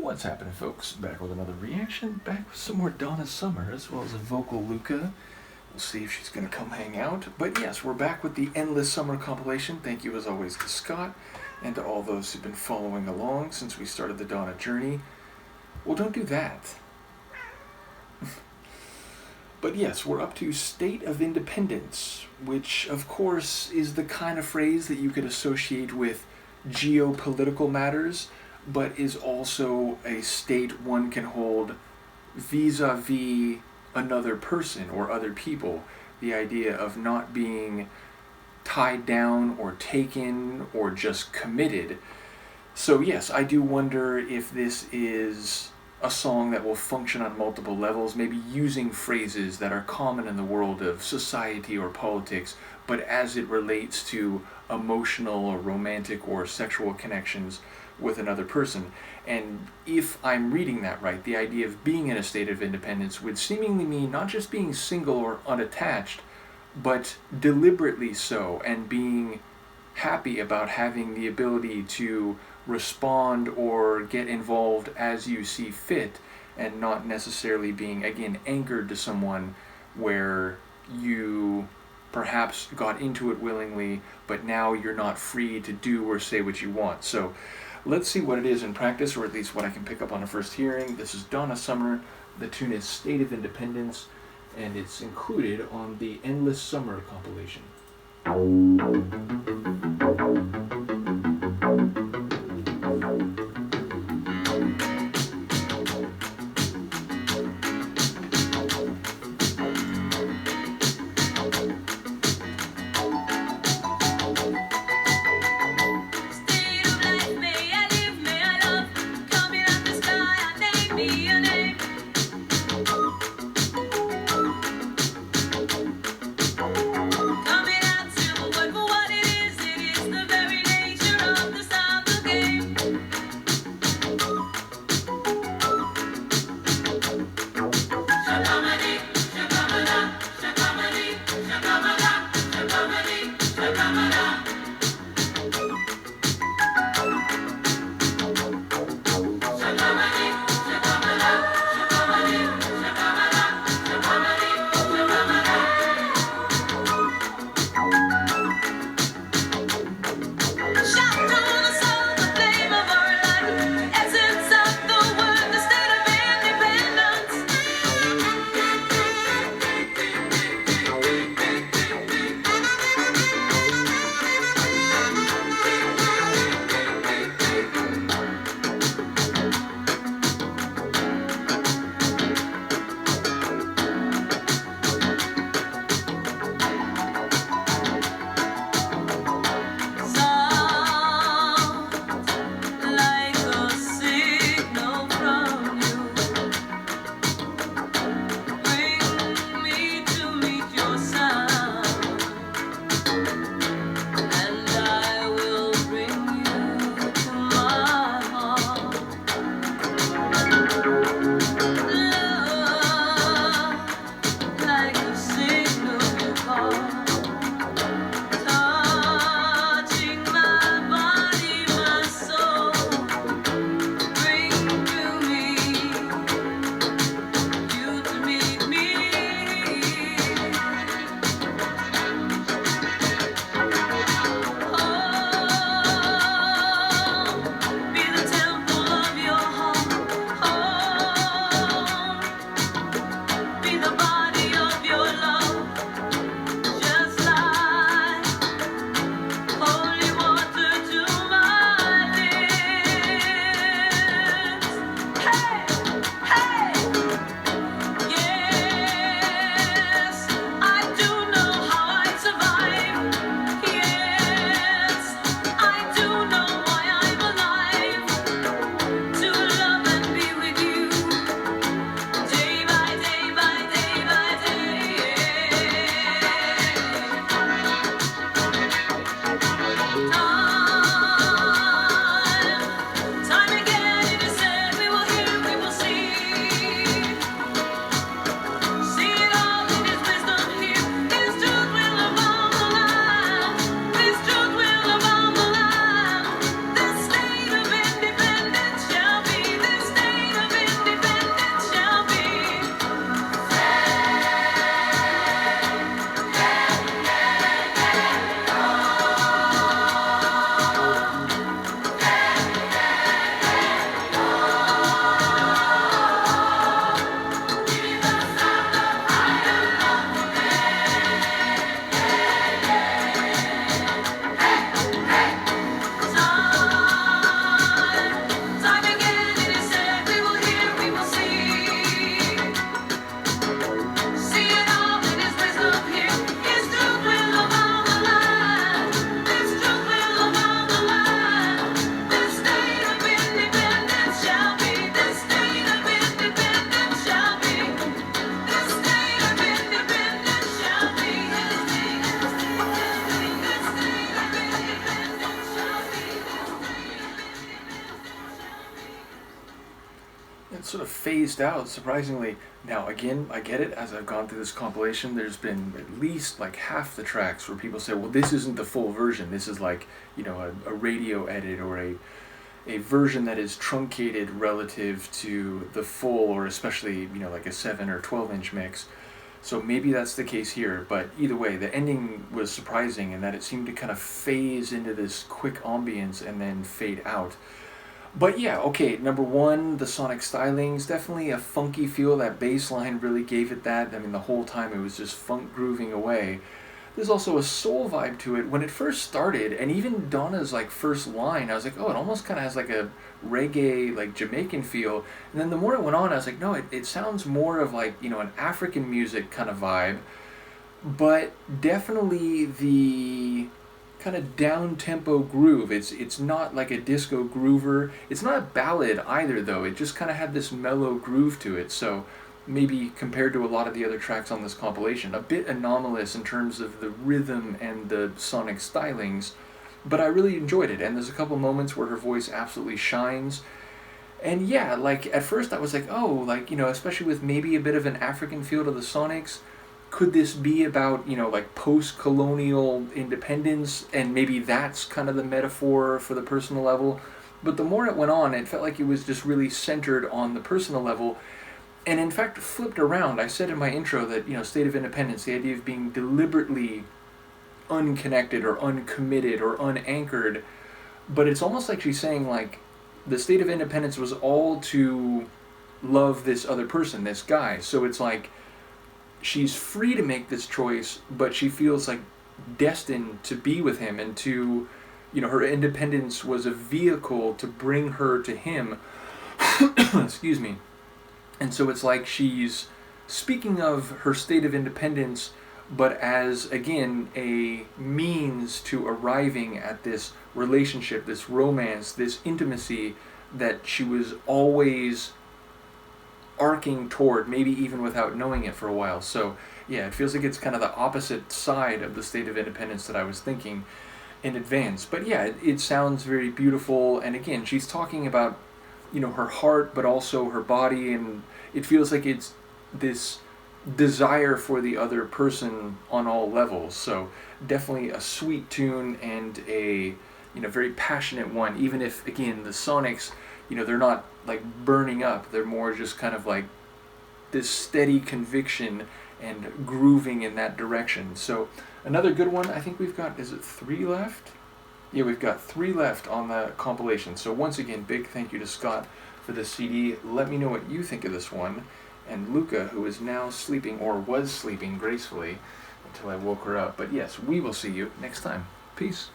What's happening, folks? Back with another reaction, back with some more Donna Summer, as well as a vocal Luca. We'll see if she's going to come hang out. But yes, we're back with the Endless Summer compilation. Thank you, as always, to Scott and to all those who've been following along since we started the Donna journey. Well, don't do that. But yes, we're up to State of Independence, which, of course, is the kind of phrase that you could associate with geopolitical matters, but is also a state one can hold vis-a-vis another person or other people. The idea of not being tied down or taken or just committed. So yes, I do wonder if this is a song that will function on multiple levels, maybe using phrases that are common in the world of society or politics, but as it relates to emotional or romantic or sexual connections with another person. And if I'm reading that right, the idea of being in a state of independence would seemingly mean not just being single or unattached, but deliberately so, and being happy about having the ability to respond or get involved as you see fit, and not necessarily being, again, anchored to someone where you perhaps got into it willingly, but now you're not free to do or say what you want. So let's see what it is in practice, or at least what I can pick up on a first hearing. This is Donna Summer. The tune is State of Independence, and it's included on the Endless Summer compilation. It's sort of phased out, surprisingly. Now, again, I get it. As I've gone through this compilation, there's been at least like half the tracks where people say, well, this isn't the full version. This is like, a radio edit or a version that is truncated relative to the full, or especially, like a 7 or 12-inch mix. So maybe that's the case here, but either way, the ending was surprising in that it seemed to kind of phase into this quick ambience and then fade out. But yeah, okay, number one, the sonic stylings, definitely a funky feel. That bass line really gave it that. I mean, the whole time it was just funk grooving away. There's also a soul vibe to it. When it first started, and even Donna's like first line, I was like, oh, it almost kind of has like a reggae, like Jamaican feel. And then the more it went on, I was like, no, it sounds more of like, an African music kind of vibe. But definitely the kind of down tempo groove. It's not like a disco groover. It's not a ballad either though. It just kind of had this mellow groove to it. So maybe compared to a lot of the other tracks on this compilation, a bit anomalous in terms of the rhythm and the sonic stylings, but I really enjoyed it. And there's a couple moments where her voice absolutely shines. And yeah, like at first I was like, oh, like, especially with maybe a bit of an African feel to the sonics, could this be about, like post-colonial independence, and maybe that's kind of the metaphor for the personal level? But the more it went on, it felt like it was just really centered on the personal level, and in fact flipped around. I said in my intro that, State of Independence, the idea of being deliberately unconnected or uncommitted or unanchored, but it's almost like she's saying, like, the State of Independence was all to love this other person, this guy. So it's like she's free to make this choice, but she feels like destined to be with him, and to, her independence was a vehicle to bring her to him. Excuse me. And so it's like she's speaking of her state of independence, but as, again, a means to arriving at this relationship, this romance, this intimacy that she was always arcing toward, maybe even without knowing it for a while. So yeah, it feels like it's kind of the opposite side of the state of independence that I was thinking in advance. But yeah, it sounds very beautiful, and again, she's talking about, her heart, but also her body, and it feels like it's this desire for the other person on all levels. So definitely a sweet tune, and a very passionate one, even if, again, the sonics, they're not like burning up. They're more just kind of like this steady conviction and grooving in that direction. So another good one. I think we've got, is it 3 left? Yeah, we've got 3 left on the compilation. So once again, big thank you to Scott for this CD. Let me know what you think of this one. And Luca, who is now sleeping, or was sleeping gracefully until I woke her up. But yes, we will see you next time. Peace.